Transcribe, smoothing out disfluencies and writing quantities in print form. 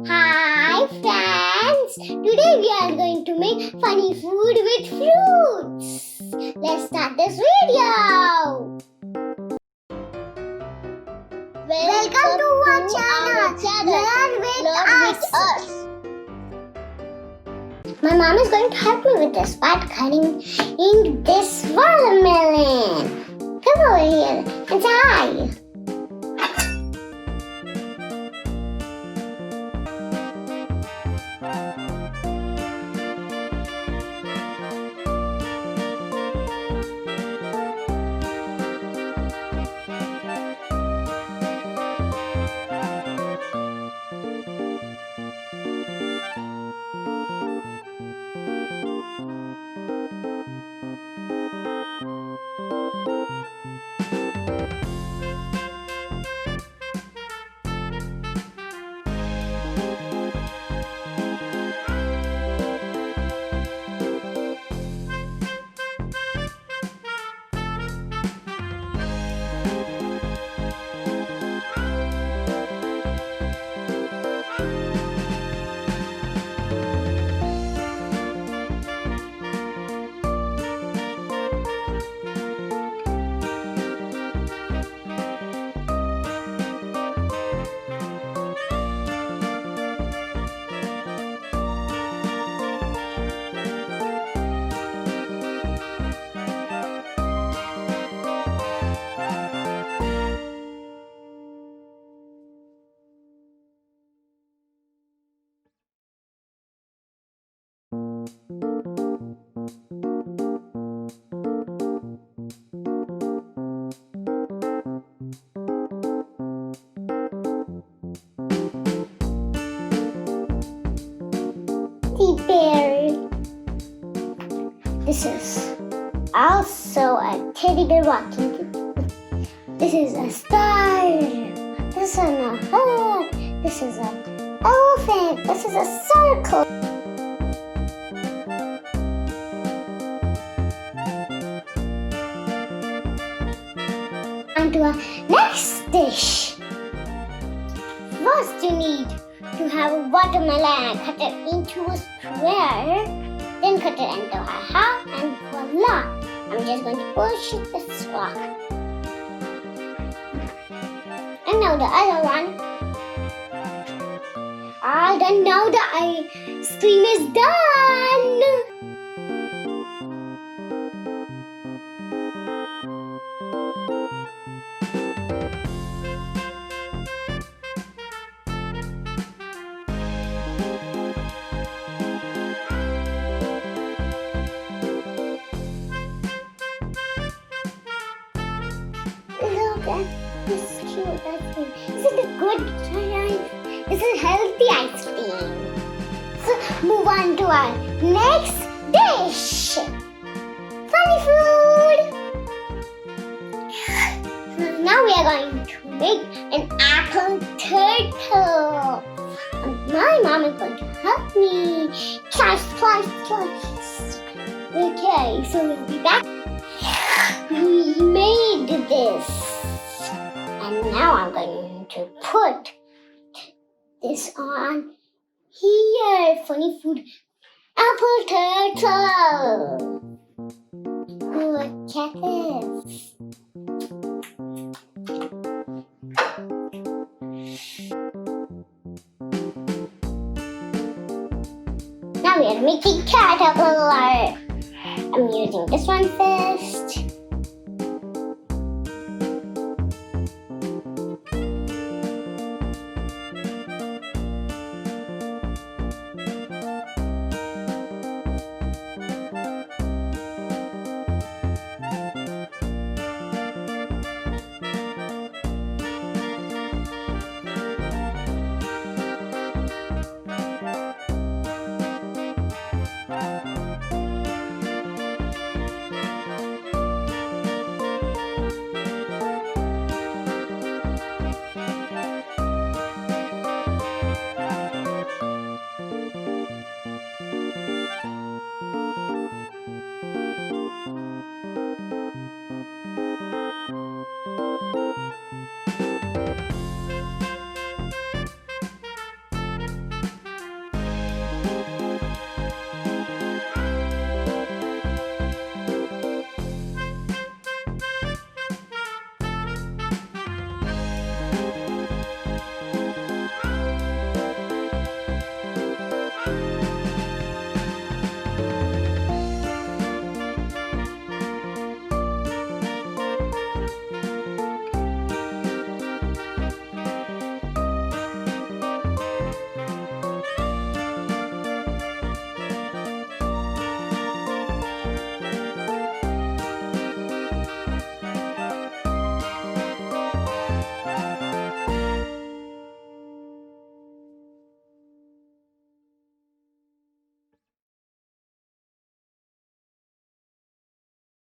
Hi friends! Today we are going to make funny food with fruits. Let's start this video. Welcome to our channel. Learn with us. My mom is going to help me with this by cutting in this watermelon. Come over here and try. Bear. This is also a teddy bear walking. This is a star. This is a heart. This is an elephant. This is a circle. On to our next dish. First you need to have a watermelon, cut it into a square, then cut it into a half, and voila! I'm just going to push this rock. And now the other one. All done. Now the ice cream is done. Look at this cute ice cream. This is a good ice. This is healthy ice cream. So move on to our next dish. Funny food. Now we are going to make an apple turtle. My mom is going to help me. Slice. Okay, so we'll be back. We made this. And now I'm going to put this on here. Funny food. Apple turtle. Look at this. Now we are making caterpillar. I'm using this one first.